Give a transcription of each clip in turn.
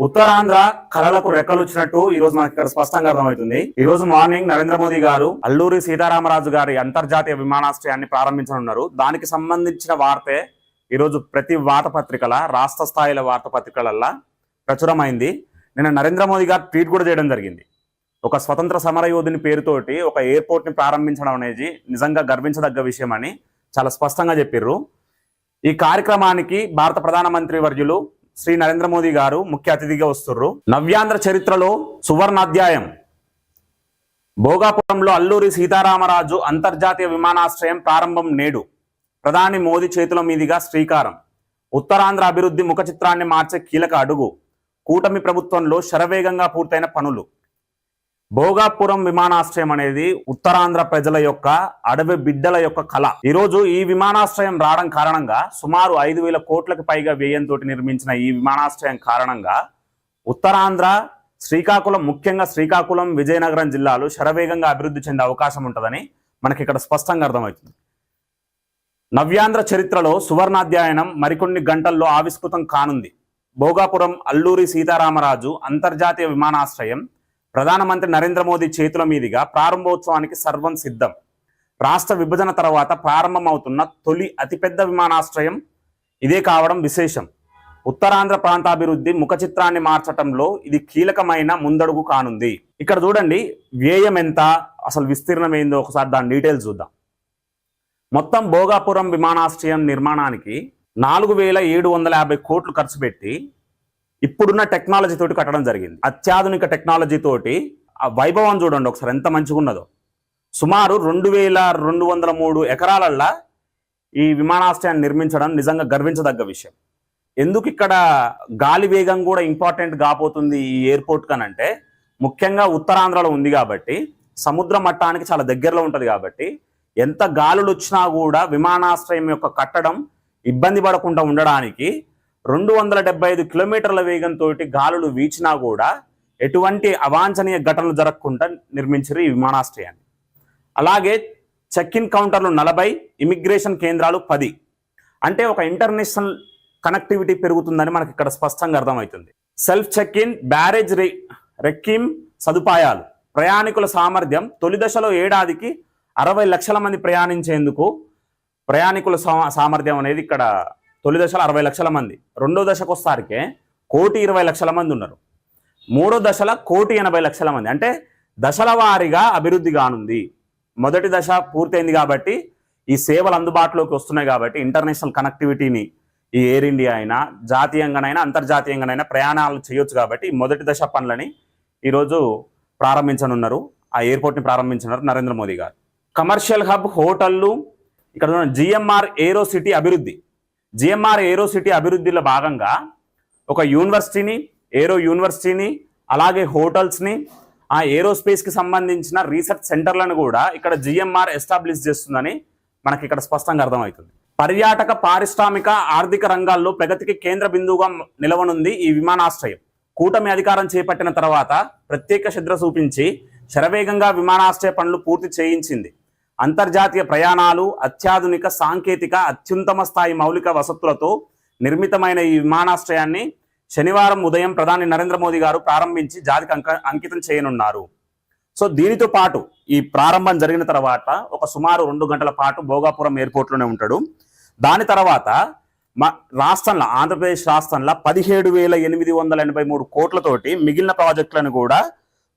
ఉత్తరాంధ్ర కళలకు రెక్కలు వచ్చినట్టు ఈ రోజు మనకి ఇక్కడ స్పష్టంగా అర్థమవుతుంది. ఈ రోజు మార్నింగ్ నరేంద్ర మోదీ గారు అల్లూరి సీతారామరాజు గారి అంతర్జాతీయ విమానాశ్రయాన్ని ప్రారంభించనున్నారు. దానికి సంబంధించిన వార్తే ఈ రోజు ప్రతి వార్తాపత్రికల రాష్ట్ర స్థాయిల వార్తాపత్రికలల్లా ప్రచురమైంది. నిన్న నరేంద్ర మోదీ గారు ట్వీట్ కూడా చేయడం జరిగింది. ఒక స్వతంత్ర సమర యోధుని పేరుతోటి ఒక ఎయిర్పోర్ట్ ని ప్రారంభించడం అనేది నిజంగా గర్వించదగ్గ విషయం అని చాలా స్పష్టంగా చెప్పిర్రు. ఈ కార్యక్రమానికి భారత ప్రధానమంత్రి వర్యులు శ్రీ నరేంద్ర మోదీ గారు ముఖ్య అతిథిగా వస్తుర్రు. నవ్యాంధ్ర చరిత్రలో సువర్ణాధ్యాయం. భోగాపురంలో అల్లూరి సీతారామరాజు అంతర్జాతీయ విమానాశ్రయం ప్రారంభం నేడు. ప్రధాని మోదీ చేతుల మీదుగా శ్రీకారం. ఉత్తరాంధ్ర అభివృద్ధి ముఖ చిత్రాన్ని మార్చే కీలక అడుగు. కూటమి ప్రభుత్వంలో శరవేగంగా పూర్తయిన పనులు. భోగాపురం విమానాశ్రయం అనేది ఉత్తరాంధ్ర ప్రజల యొక్క అడవి బిడ్డల యొక్క కళ. ఈరోజు ఈ విమానాశ్రయం రావడం కారణంగా సుమారు 5,000 కోట్లకు పైగా వ్యయంతో నిర్మించిన ఈ విమానాశ్రయం కారణంగా ఉత్తరాంధ్ర శ్రీకాకుళం, ముఖ్యంగా శ్రీకాకుళం, విజయనగరం జిల్లాలు శరవేగంగా అభివృద్ధి చెందే అవకాశం ఉంటుందని మనకి ఇక్కడ స్పష్టంగా అర్థమవుతుంది. నవ్యాంధ్ర చరిత్రలో సువర్ణాధ్యాయనం మరికొన్ని గంటల్లో ఆవిష్కృతం కానుంది. భోగాపురం అల్లూరి సీతారామరాజు అంతర్జాతీయ విమానాశ్రయం ప్రధానమంత్రి నరేంద్ర మోదీ చేతుల మీదుగా ప్రారంభోత్సవానికి సర్వం సిద్ధం. రాష్ట్ర విభజన తర్వాత ప్రారంభమవుతున్న తొలి అతిపెద్ద విమానాశ్రయం ఇదే కావడం విశేషం. ఉత్తరాంధ్ర ప్రాంతాభివృద్ధి ముఖ చిత్రాన్ని మార్చడంలో ఇది కీలకమైన ముందడుగు కానుంది. ఇక్కడ చూడండి, వ్యయం ఎంత, అసలు విస్తీర్ణం ఏందో ఒకసారి దాని డీటెయిల్స్ చూద్దాం. మొత్తం భోగాపురం విమానాశ్రయం నిర్మాణానికి 4,750 కోట్లు ఖర్చు పెట్టి ఇప్పుడున్న టెక్నాలజీ తోటి కట్టడం జరిగింది. అత్యాధునిక టెక్నాలజీ తోటి ఆ వైభవం చూడండి ఒకసారి ఎంత మంచిగా ఉన్నదో. సుమారు 2,203 ఎకరాలల్లా ఈ విమానాశ్రయాన్ని నిర్మించడం నిజంగా గర్వించదగ్గ విషయం. ఎందుకు ఇక్కడ గాలి వేగం కూడా ఇంపార్టెంట్ కాబోతుంది ఈ ఎయిర్పోర్ట్ కనంటే, ముఖ్యంగా ఉత్తరాంధ్రలో ఉంది కాబట్టి, సముద్ర మట్టానికి చాలా దగ్గరలో ఉంటుంది కాబట్టి ఎంత గాలులు వచ్చినా కూడా విమానాశ్రయం యొక్క కట్టడం ఇబ్బంది పడకుండా ఉండడానికి 275 కిలోమీటర్ల వేగంతో గాలులు వీచినా కూడా ఎటువంటి అవాంఛనీయ ఘటనలు జరగకుండా నిర్మించారు ఈ విమానాశ్రయాన్ని. అలాగే చెక్ ఇన్ కౌంటర్లు 40, ఇమిగ్రేషన్ కేంద్రాలు 10. అంటే ఒక ఇంటర్నేషనల్ కనెక్టివిటీ పెరుగుతుందని మనకి ఇక్కడ స్పష్టంగా అర్థమవుతుంది. సెల్ఫ్ చెక్ ఇన్, బ్యారేజ్ రెక్కిం సదుపాయాలు. ప్రయాణికుల సామర్థ్యం తొలి దశలో ఏడాదికి 60 లక్షల మంది ప్రయాణించేందుకు ప్రయాణికుల సామర్థ్యం అనేది ఇక్కడ తొలి దశలో 60 లక్షల మంది. రెండో దశకు వస్తారికే 1,20,00,000 మంది ఉన్నారు. మూడో దశలో 1,80,00,000 మంది. అంటే దశల వారీగా అభివృద్ధి కానుంది. మొదటి దశ పూర్తయింది కాబట్టి ఈ సేవలు అందుబాటులోకి వస్తున్నాయి కాబట్టి ఇంటర్నేషనల్ కనెక్టివిటీని ఈ ఎయిర్ ఇండియా అయినా జాతీయంగానైనా అంతర్జాతీయంగానైనా ప్రయాణాలు చేయొచ్చు కాబట్టి ఈ మొదటి దశ పనులని ఈరోజు ప్రారంభించనున్నారు. ఆ ఎయిర్పోర్ట్ని ప్రారంభించనున్నారు నరేంద్ర మోదీ గారు. కమర్షియల్ హబ్, హోటళ్లు. ఇక్కడ జిఎంఆర్ ఏరో సిటీ అభివృద్ధి. జిఎంఆర్ ఏరో సిటీ అభివృద్ధిలో భాగంగా ఒక యూనివర్సిటీని, ఏరో యూనివర్సిటీని, అలాగే హోటల్స్ని, ఆ ఏరోస్పేస్కి సంబంధించిన రీసెర్చ్ సెంటర్లను కూడా ఇక్కడ జిఎంఆర్ ఎస్టాబ్లిష్ చేస్తుందని మనకి ఇక్కడ స్పష్టంగా అర్థమవుతుంది. పర్యాటక, పారిశ్రామిక, ఆర్థిక రంగాల్లో ప్రగతికి కేంద్ర బిందువుగా నిలవనుంది ఈ విమానాశ్రయం. కూటమి అధికారం చేపట్టిన తర్వాత ప్రత్యేక శ్రద్ధ చూపించి శరవేగంగా విమానాశ్రయ పనులు పూర్తి చేయించింది. అంతర్జాతీయ ప్రయాణాలు, అత్యాధునిక సాంకేతిక, అత్యుత్తమ స్థాయి మౌలిక వసతులతో నిర్మితమైన ఈ విమానాశ్రయాన్ని శనివారం ఉదయం ప్రధాని నరేంద్ర మోదీ గారు ప్రారంభించి జాతికి అంకితం చేయనున్నారు. సో దీనితో పాటు ఈ ప్రారంభం జరిగిన తర్వాత ఒక సుమారు 2 గంటల పాటు భోగాపురం ఎయిర్పోర్ట్లోనే ఉంటాడు. దాని తర్వాత రాష్ట్రంలో, ఆంధ్రప్రదేశ్ రాష్ట్రంలో 17,883 కోట్లతోటి మిగిలిన ప్రాజెక్టులను కూడా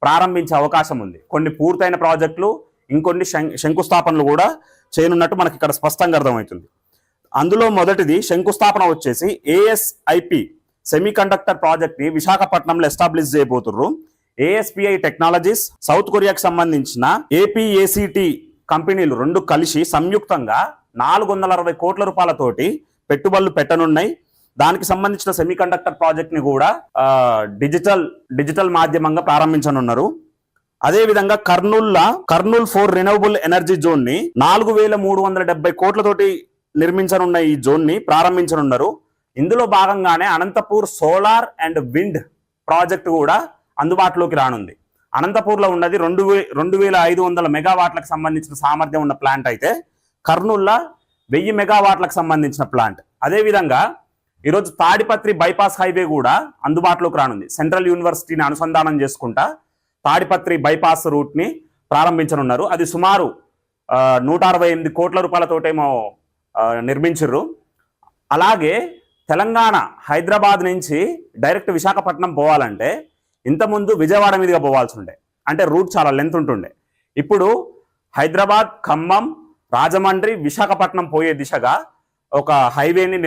ప్రారంభించే అవకాశం ఉంది. కొన్ని పూర్తయిన ప్రాజెక్టులు, ఇంకొన్ని శంకుస్థాపనలు కూడా చేయనున్నట్టు మనకి ఇక్కడ స్పష్టంగా అర్థమవుతుంది. అందులో మొదటిది శంకుస్థాపన వచ్చేసి ఏఎస్ఐపి సెమీ కండక్టర్ ప్రాజెక్ట్ని విశాఖపట్నంలో ఎస్టాబ్లిష్ చేయబోతున్నారు. ఏఎస్పిఐ టెక్నాలజీస్, సౌత్ కొరియాకి సంబంధించిన ఏపీఏసిటి కంపెనీలు 2 కలిసి సంయుక్తంగా 460 కోట్ల రూపాయలతోటి పెట్టుబడులు పెట్టనున్నాయి. దానికి సంబంధించిన సెమీ కండక్టర్ ప్రాజెక్ట్ ని కూడా డిజిటల్ మాధ్యమంగా ప్రారంభించనున్నారు. అదేవిధంగా కర్నూల్ 4 రెన్యూవబుల్ ఎనర్జీ జోన్ ని 4,370 కోట్లతోటి నిర్మించనున్న ఈ జోన్ ని ప్రారంభించనున్నారు. ఇందులో భాగంగానే Anantapur solar and wind project కూడా అందుబాటులోకి రానుంది. అనంతపూర్లో ఉన్నది 2,500 మెగావాట్లకు సంబంధించిన సామర్థ్యం ఉన్న ప్లాంట్ అయితే కర్నూల్లో 1000 మెగావాట్లకు సంబంధించిన ప్లాంట్. అదేవిధంగా ఈరోజు తాడిపత్రి బైపాస్ హైవే కూడా అందుబాటులోకి రానుంది. సెంట్రల్ యూనివర్సిటీని అనుసంధానం చేసుకుంటా తాడిపత్రి బైపాస్ రూట్ని ప్రారంభించనున్నారు. అది సుమారు 168 కోట్ల రూపాయలతోటేమో నిర్మించారు. అలాగే తెలంగాణ హైదరాబాద్ నుంచి డైరెక్ట్ విశాఖపట్నం పోవాలంటే ఇంతకుముందు విజయవాడ మీదుగా పోవాల్సి ఉండే, అంటే రూట్ చాలా లెంత్ ఉంటుండే. ఇప్పుడు హైదరాబాద్, ఖమ్మం, రాజమండ్రి, విశాఖపట్నం పోయే దిశగా ఒక హైవేని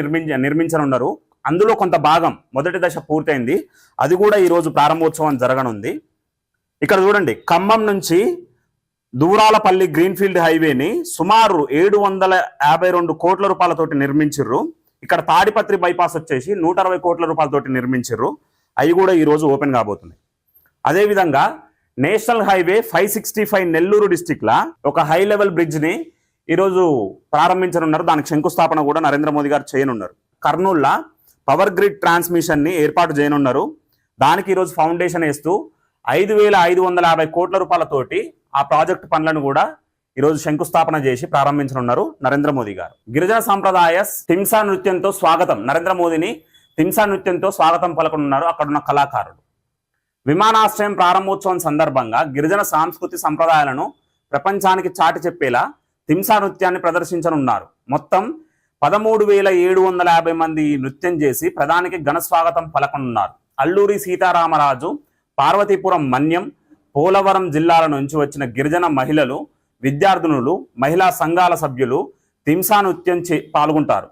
నిర్మించనున్నారు. అందులో కొంత భాగం మొదటి దశ పూర్తయింది. అది కూడా ఈరోజు ప్రారంభోత్సవం జరగనుంది. ఇక్కడ చూడండి, ఖమ్మం నుంచి దూరాలపల్లి గ్రీన్ఫీల్డ్ హైవేని సుమారు 752 కోట్ల రూపాయలతోటి నిర్మించిర్రు. ఇక్కడ తాడిపత్రి బైపాస్ వచ్చేసి 160 కోట్ల రూపాయలతోటి నిర్మించిర్రు. అవి కూడా ఈరోజు ఓపెన్ కాబోతున్నాయి. అదేవిధంగా నేషనల్ హైవే 565 నెల్లూరు డిస్టిక్లా ఒక హై లెవెల్ బ్రిడ్జ్ని ఈరోజు ప్రారంభించనున్నారు. దానికి శంకుస్థాపన కూడా నరేంద్ర మోదీ గారు చేయనున్నారు. కర్నూలులో పవర్ గ్రిడ్ ట్రాన్స్మిషన్ని ఏర్పాటు చేయనున్నారు. దానికి ఈరోజు ఫౌండేషన్ వేస్తూ 5,550 కోట్ల రూపాయలతోటి ఆ ప్రాజెక్టు పనులను కూడా ఈరోజు శంకుస్థాపన చేసి ప్రారంభించనున్నారు నరేంద్ర మోదీ గారు. గిరిజన సాంప్రదాయ తింసా నృత్యంతో స్వాగతం, నరేంద్ర మోదీని తింసా నృత్యంతో స్వాగతం పలకనున్నారు అక్కడున్న కళాకారులు. విమానాశ్రయం ప్రారంభోత్సవం సందర్భంగా గిరిజన సాంస్కృతి సంప్రదాయాలను ప్రపంచానికి చాటి చెప్పేలా తింసా నృత్యాన్ని ప్రదర్శించనున్నారు. మొత్తం 13,750 మంది నృత్యం చేసి ప్రధానికి ఘన స్వాగతం పలకనున్నారు. అల్లూరి సీతారామరాజు, పార్వతీపురం, మన్యం, పోలవరం జిల్లాల నుంచి వచ్చిన గిరిజన మహిళలు, విద్యార్థినులు, మహిళా సంఘాల సభ్యులు తింసా నృత్యం పాల్గొంటారు.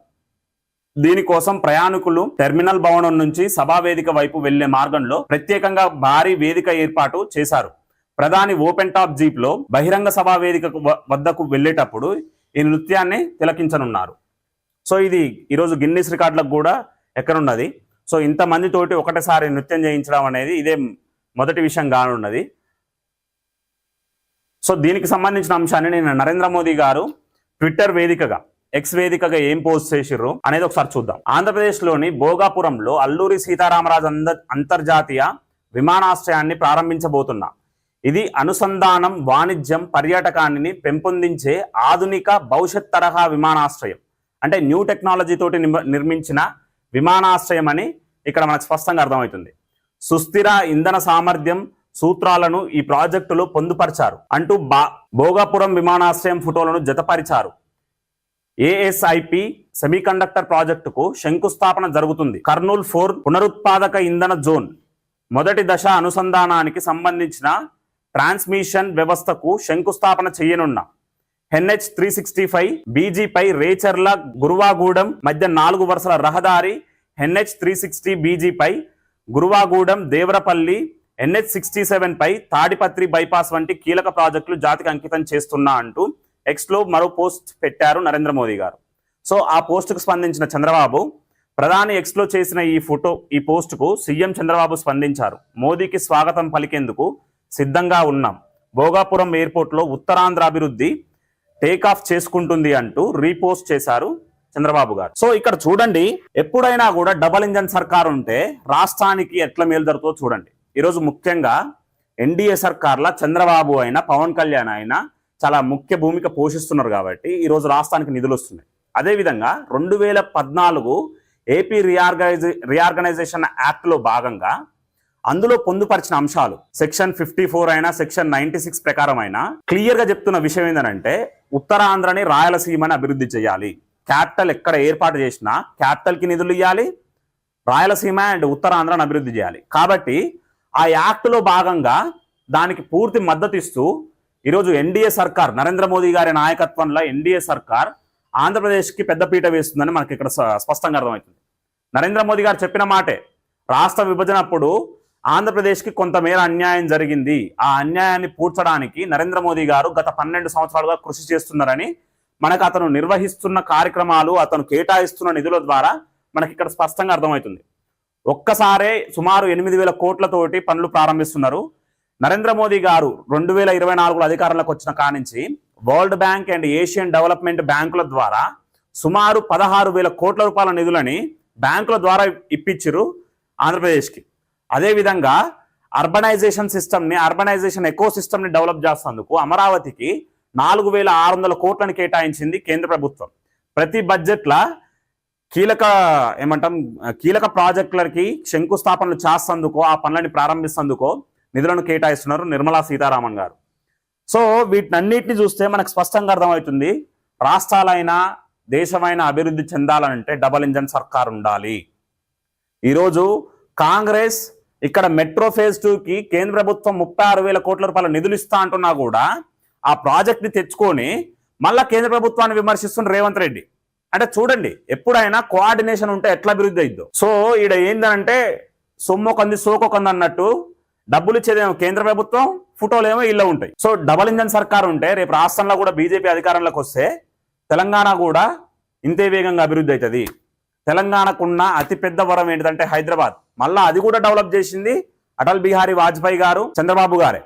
దీనికోసం ప్రయాణికులు టెర్మినల్ భవనం నుంచి సభావేదిక వైపు వెళ్లే మార్గంలో ప్రత్యేకంగా భారీ వేదిక ఏర్పాటు చేశారు. ప్రధాని ఓపెన్ టాప్ జీప్ లో బహిరంగ సభా వేదిక వద్దకు వెళ్లేటప్పుడు ఈ నృత్యాన్ని తిలకించనున్నారు. సో ఇది ఈరోజు గిన్నిస్ రికార్డులకు కూడా ఎక్కడున్నది. సో ఇంతమందితోటి ఒకటేసారి నృత్యం చేయించడం అనేది ఇదే మొదటి విషయం కానున్నది. సో దీనికి సంబంధించిన అంశాన్ని నేను నరేంద్ర మోదీ గారు ట్విట్టర్ వేదికగా, ఎక్స్ వేదికగా ఏం పోస్ట్ చేసిర్రు అనేది ఒకసారి చూద్దాం. ఆంధ్రప్రదేశ్లోని భోగాపురంలో అల్లూరి సీతారామరాజు అంతర్జాతీయ విమానాశ్రయాన్ని ప్రారంభించబోతున్నా. ఇది అనుసంధానం, వాణిజ్యం, పర్యాటకాన్ని పెంపొందించే ఆధునిక భవిష్యత్ తరహా విమానాశ్రయం. అంటే న్యూ టెక్నాలజీ తోటి నిర్మించిన విమానాశ్రయం అని ఇక్కడ మనకు స్పష్టంగా అర్థమవుతుంది. సుస్థిర ఇంధన సామర్థ్యం సూత్రాలను ఈ ప్రాజెక్టులో పొందుపరిచారు అంటూ భోగాపురం విమానాశ్రయం ఫోటోలను జతపరిచారు. ఏఎస్ఐపి సెమీకండక్టర్ ప్రాజెక్టుకు శంకుస్థాపన జరుగుతుంది. కర్నూలు 4 పునరుత్పాదక ఇంధన జోన్ మొదటి దశ అనుసంధానానికి సంబంధించిన ట్రాన్స్మిషన్ వ్యవస్థకు శంకుస్థాపన చేయనున్న NH365 బీజీపై రేచర్ల గురువాగూడెం మధ్య 4 వరుసల రహదారి, NH360 బీజీపై గురువాగూడెం దేవరపల్లి, NH67 పై తాడిపత్రి బైపాస్ వంటి కీలక ప్రాజెక్టులు జాతికి అంకితం చేస్తున్నా అంటూ ఎక్స్లో మరో పోస్ట్ పెట్టారు నరేంద్ర మోదీ గారు. సో ఆ పోస్టుకు స్పందించిన చంద్రబాబు, ప్రధాని ఎక్స్లో చేసిన ఈ పోస్టుకు సీఎం చంద్రబాబు స్పందించారు. మోదీకి స్వాగతం పలికేందుకు సిద్ధంగా ఉన్నాం. భోగాపురం ఎయిర్పోర్ట్లో ఉత్తరాంధ్ర అభివృద్ధి టేకాఫ్ చేసుకుంటుంది అంటూ రీపోస్ట్ చేశారు చంద్రబాబు గారు. సో ఇక్కడ చూడండి, ఎప్పుడైనా కూడా డబల్ ఇంజన్ సర్కార్ ఉంటే రాష్ట్రానికి ఎట్లా మేలు జరుగుతుందో చూడండి. ఈరోజు ముఖ్యంగా ఎన్డీఏ సర్కార్ల చంద్రబాబు అయినా పవన్ కళ్యాణ్ అయినా చాలా ముఖ్య భూమిక పోషిస్తున్నారు కాబట్టి ఈరోజు రాష్ట్రానికి నిధులు వస్తున్నాయి. అదేవిధంగా 2014 ఏపీ రీఆర్గనైజేషన్ యాక్ట్లో భాగంగా అందులో పొందుపరిచిన అంశాలు సెక్షన్ 54 అయినా సెక్షన్ 96 ప్రకారం అయినా క్లియర్గా చెప్తున్న విషయం ఏంటంటే ఉత్తరాంధ్రని, రాయలసీమని అభివృద్ధి చేయాలి. క్యాపిటల్ ఎక్కడ ఏర్పాటు చేసినా క్యాపిటల్కి నిధులు ఇవ్వాలి, రాయలసీమ అండ్ ఉత్తరాంధ్రను అభివృద్ధి చేయాలి. కాబట్టి ఆ యాక్ట్లో భాగంగా దానికి పూర్తి మద్దతు ఇస్తూ ఈరోజు ఎన్డీఏ సర్కార్, నరేంద్ర మోదీ గారి నాయకత్వంలో ఎన్డీఏ సర్కార్ ఆంధ్రప్రదేశ్కి పెద్దపీట వేస్తుందని మనకి ఇక్కడ స్పష్టంగా అర్థమవుతుంది. నరేంద్ర మోదీ గారు చెప్పిన మాటే, రాష్ట్ర విభజన అప్పుడు ఆంధ్రప్రదేశ్కి కొంతమేర అన్యాయం జరిగింది. ఆ అన్యాయాన్ని పూడ్చడానికి నరేంద్ర మోదీ గారు గత 12 సంవత్సరాలుగా కృషి చేస్తున్నారని మనకు అతను నిర్వహిస్తున్న కార్యక్రమాలు, అతను కేటాయిస్తున్న నిధుల ద్వారా మనకి ఇక్కడ స్పష్టంగా అర్థమవుతుంది. ఒక్కసారే సుమారు 8,000 కోట్లతోటి పనులు ప్రారంభిస్తున్నారు. నరేంద్ర మోదీ గారు 2024 అధికారంలోకి వచ్చిన కానించి world bank and Asian development బ్యాంకుల ద్వారా సుమారు 16,000 కోట్ల రూపాయల నిధులని బ్యాంకుల ద్వారా ఇప్పించారు ఆంధ్రప్రదేశ్కి. అదేవిధంగా అర్బనైజేషన్ సిస్టమ్ని, అర్బనైజేషన్ ఎకో సిస్టమ్ని డెవలప్ చేసేందుకు అమరావతికి 4,600 కోట్లను కేటాయించింది కేంద్ర ప్రభుత్వం. ప్రతి బడ్జెట్లో కీలక ఏమంటాం కీలక ప్రాజెక్టులకి శంకుస్థాపనలు చేస్తందుకో ఆ పనులని ప్రారంభిస్తేందుకో నిధులను కేటాయిస్తున్నారు నిర్మలా సీతారామన్ గారు. సో వీటినన్నిటిని చూస్తే మనకు స్పష్టంగా అర్థమవుతుంది, రాష్ట్రాలైనా దేశమైన అభివృద్ధి చెందాలంటే డబల్ ఇంజన్ సర్కార్ ఉండాలి. ఈరోజు కాంగ్రెస్ ఇక్కడ మెట్రో ఫేజ్ 2కి కేంద్ర ప్రభుత్వం 36,000 కోట్ల రూపాయల నిధులు ఇస్తా అంటున్నా కూడా ఆ ప్రాజెక్ట్ ని తెచ్చుకొని మళ్ళా కేంద్ర ప్రభుత్వాన్ని విమర్శిస్తున్న రేవంత్ రెడ్డి. అంటే చూడండి, ఎప్పుడైనా కోఆర్డినేషన్ ఉంటే ఎట్లా అభివృద్ధి అయిద్దో. సో ఈడ ఏందనంటే సొమ్మొకంది సోకొకంది అన్నట్టు, డబ్బులు ఇచ్చేదేమో కేంద్ర ప్రభుత్వం, ఫోటోలు ఏమో ఇళ్ళ ఉంటాయి. సో డబల్ ఇంజన్ సర్కార్ ఉంటే రేపు రాష్ట్రంలో కూడా బీజేపీ అధికారంలోకి వస్తే తెలంగాణ కూడా ఇంతే వేగంగా అభివృద్ధి అవుతుంది. తెలంగాణకున్న అతిపెద్ద వరం ఏంటిదంటే హైదరాబాద్. మళ్ళా అది కూడా డెవలప్ చేసింది అటల్ బిహారీ వాజ్పేయి గారు, చంద్రబాబు గారే.